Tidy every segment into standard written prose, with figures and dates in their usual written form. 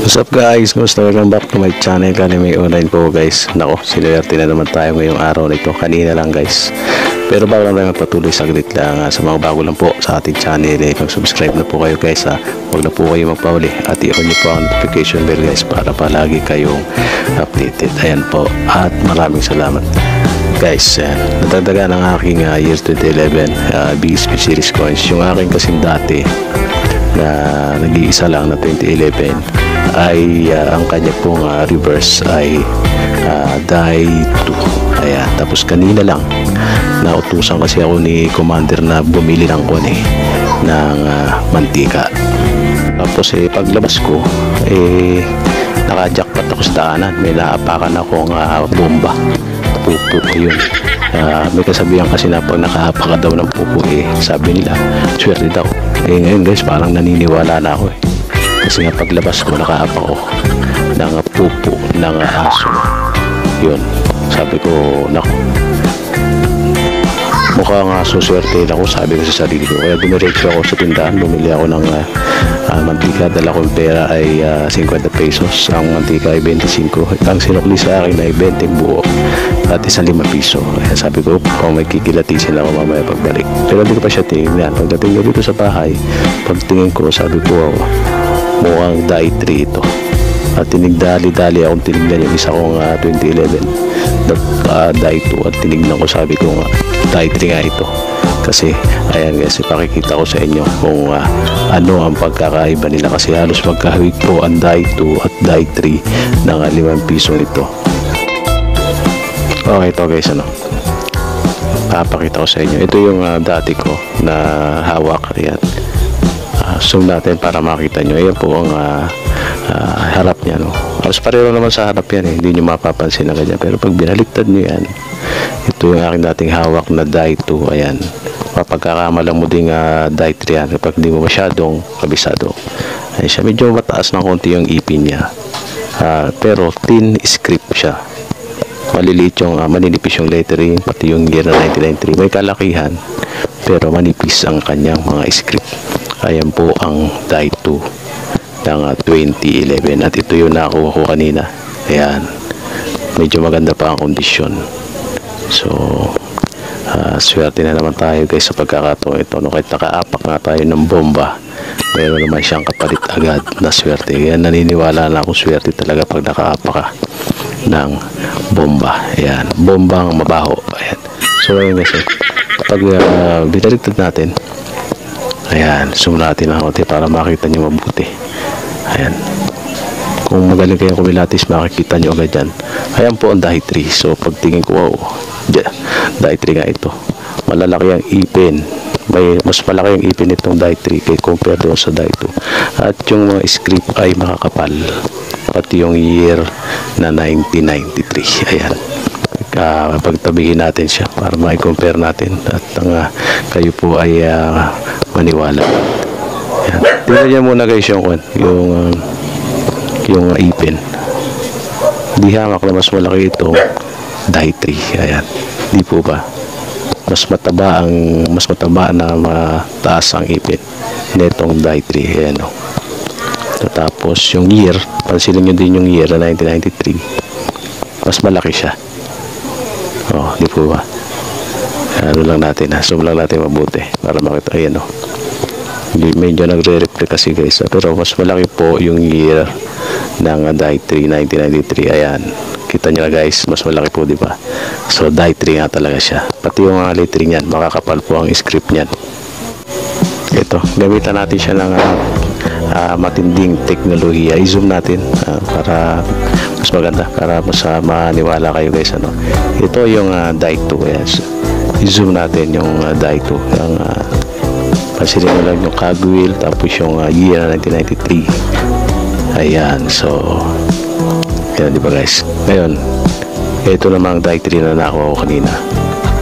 What's up guys? Gusto welcome back to my channel. Kanime online po guys. Nako, sinilerte na naman tayo ngayong araw na ito. Kanina lang guys. Pero bago lang tayo magpatuloy, saglit lang sa mga bago lang po sa ating channel, mag-subscribe na po kayo guys ha. Huwag na po kayo magpauli at i-on nyo po ang notification bell guys para palagi kayong updated. Ayan po, at maraming salamat guys. Natagdagan ang aking year 2011 BSP series coins. Yung aking kasing dati na nag-iisa lang na 2011 ay ang kanya pong reverse ay die 2. Ayan, tapos kanina lang nautusan kasi ako ni commander na bumili ng ng mantika. Tapos paglabas ko naka-jackpot ako sa daanan, may naapakan akong bomba pupo yun. May kasabihan kasi na pag nakahapak ka daw ng pupo sabi nila swerte daw. Ngayon guys, parang naniniwala na ako kasi nga paglabas ko nakahapak ako ng pupo ng aso. Yun, sabi ko naku, mukhang suswerte ako, sabi ko sa sarili ko. Kaya dumiretso ako sa tindahan, bumili ako ng mantika. Dala kong pera ay 50 pesos, ang mantika ay 25. Ang sinukli sa akin ay 20 buo at 5 piso. Kaya sabi ko, kung may kikilatisin ako mamaya pagbalik. Pero hindi ko pa siya tingnan. Pagdating ko dito sa bahay, pagtingin ko, sabi ko, mukhang die 3 ito. At tinigdali-dali akong tinignan yung isa kong 2011 die 2 at tinignan ko, sabi ko nga die 3 nga ito. Kasi ayan guys, ipakikita ko sa inyo kung ano ang pagkakaiba nila, kasi halos magkahawig po ang die 2 at die 3 ng 5 piso nito. Okay, ito guys, papakita ko sa inyo. Ito yung dati ko na hawak. Ayan, zoom natin para makita nyo. Ayan po ang harap niya, halos pareho naman sa harap yan hindi nyo mapapansin na ganyan. Pero pag binaliktad nyo yan, ito yung aking dating hawak na die 2. Ayan, papagkakamalang mo ding die 3 yan kapag hindi mo masyadong kabisado. Ayan siya, medyo mataas ng konti yung ipin niya, pero thin script siya. Maliliit yung maninipis yung lettering, pati yung year na 1993 may kalakihan pero manipis ang kanyang mga script. Ayan po ang die 2 ng 2011 at ito yung nakuha ko kanina. Ayan, medyo maganda pa ang kondisyon. So swerte na naman tayo guys sa pagkakataon ito, kahit nakaapak na tayo ng bomba, meron naman siyang kapalit agad na swerte. Kaya naniniwala na akong swerte talaga pag nakaapak ka ng bomba. Ayan, bombang mabaho. Ayan, so ayun guys, pag binaligtad natin, ayan, zoom natin ang konti para makita nyo mabuti. Ayan, kung magaling kayo kumilatis, makikita nyo agad yan. Ayan po ang die 3. So pagtingin ko, wow, die 3 nga ito. Malalaki ang ipin, mas malaki ang ipin itong die 3 kay compare doon sa die 2. At yung mga script ay makakapal, pati yung year na 1993. Ayan, pagtabihin natin siya para ma-compare natin at kayo po ay maniwala. Ayan, tingnan niya muna guys yung ipin. Di hamak na mas malaki itong die 3. Ayan, di po ba? Mas mataba na mataas ang ipin nitong die 3. Ayan, tapos yung year, pansinin nyo din yung year na 1993, mas malaki siya. Di po ba? Ano lang natin, zoom lang natin mabuti para makita. Ayan, medyo nagre-reflect kasi guys, pero mas malaki po yung year ng die 3 1993. Ayan, kita nyo na guys, mas malaki po, di ba? So die 3 nga talaga siya, pati yung lettering yan, makakapal po ang script niyan. Ito, gamitan natin siya ng matinding teknolohiya. I-zoom natin para mas maganda, para mas maniwala kayo guys. Ito yung die 2. Yes, i-zoom natin yung die 2 ng pansinin mo lang yung cogwheel, tapos yung year na 1993. Ayan, so yan, di ba guys? Ngayon, ito namang die 3 na nakuha ko kanina.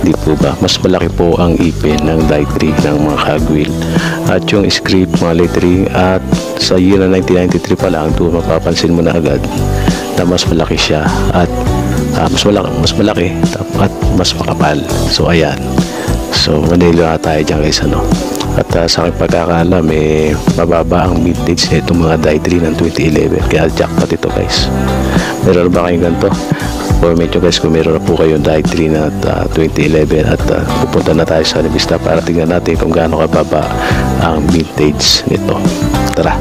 Di po ba? Mas malaki po ang ipin ng die 3 ng mga cogwheel at yung script, mga lettering. At sa year na 1993 pa lang, ito mapapansin mo na agad na mas malaki siya at mas malaki at mas makapal. So ayan, so manila tayo dyan guys. At sa aking pagkakaalam, mababa ang vintage na itong mga die 3 ng 2011. Kaya jackpot ito guys. Meron ba kayong ganito? Comment nyo guys kung meron na po kayong die 3 na 2011 at pupunta na tayo sa revista para tingnan natin kung gaano kababa ang vintage nito. Tara.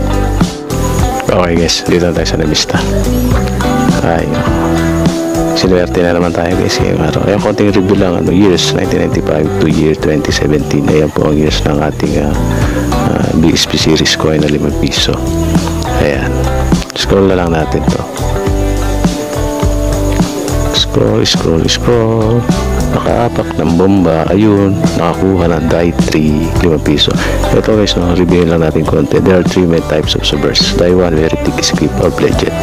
Okay guys, dito na tayo sa revista. Ay, sinuwerte na naman tayo guys ngayong araw. Ayan, konting review lang, years 1995 to year 2017. Ayan po ang years ng ating BSP series coin na 5 piso. Ayan, scroll na lang natin to. Scroll. Nakaapak ng bomba. Ayun, nakakuha ng die 3, 5 piso. Ito guys, no, review lang natin konti. There are 3 main types of subers. Die 1, very thick script or legend.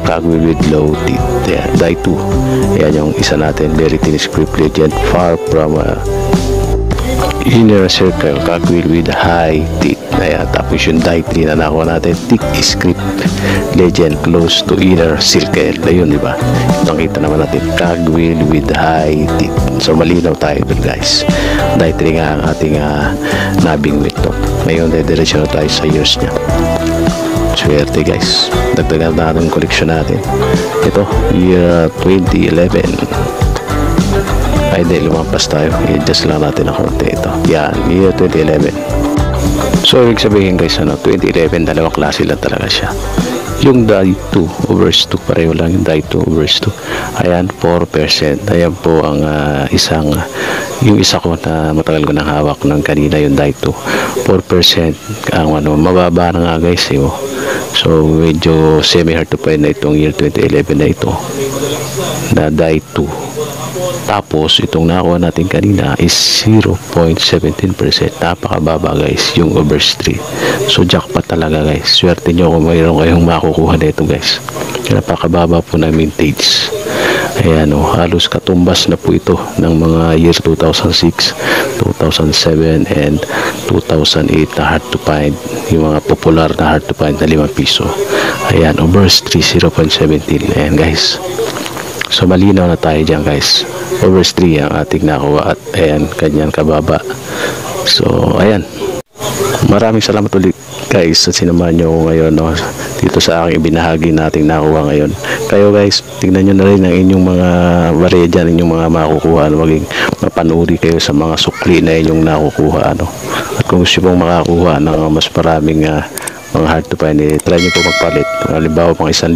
Cogwheel with low teeth. Yeah, die 2. Ayan yung isa natin, very thin script legend. Far from inner circle, cogwheel with high teeth. Ayan, tapos yung die 3 na nakuha natin, thick script legend, close to inner circle. Ayun, di ba? Nakita naman natin, cogwheel with high teeth. So malinaw tayo dun guys. Die 3 nga ang ating nabing wheel to. Ngayon, dediretso na tayo sa years nya. Swerte guys, dagdagan natin yung collection natin. Ito, year 2011. Ay di, lumampas tayo, i-adjust lang natin ang konti. Ito, yan, year 2011. So ibig sabihin guys, 2011, dalawang klase lang talaga siya. Yung die 2 over 2, pareho lang yung die 2 over 2. Ayan, 4%. Ayan po ang yung isa ko na matagal ko nang hawak ng kanina, yung die 2. 4% ang mababa na nga guys, So medyo semi-hard to find na itong year 2011 na ito, na die 2. Tapos itong nakuha natin kanina is 0.17%. Napakababa guys yung over 3. So jackpot talaga guys. Swerte nyo kung mayroon kayong makukuha nito guys. Napakababa po ng vintage. Ayan, halos katumbas na po ito ng mga year 2006, 2007 and 2008 na hard to find. Yung mga popular na hard to find na 5 piso. Ayan, over 3, 0.17. Ayan guys. So malinaw na tayo dyan guys. Over 3 ang ating nakuha at ayan, kanyang kababa. So ayan, maraming salamat ulit guys sa sinamahan nyo ngayon dito sa aking ibinahagi nating nakuha ngayon. Kayo guys, tignan nyo na rin ang inyong mga barya dyan, inyong mga makukuha. Maging mapanuri kayo sa mga sukli na inyong nakukuha. At kung gusto pong makakuha ng mas maraming mga hard to find, try nyo po magpalit. Halimbawa pang 1,000,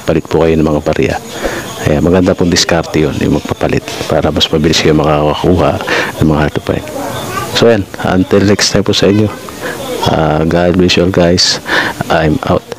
palit po kayo ng mga barya. Kaya maganda pong diskarte yun, yung magpapalit para mas mabilis kayo makakakuha ng mga hard to find. So yan, until next time po sa inyo, God bless you all guys. I'm out.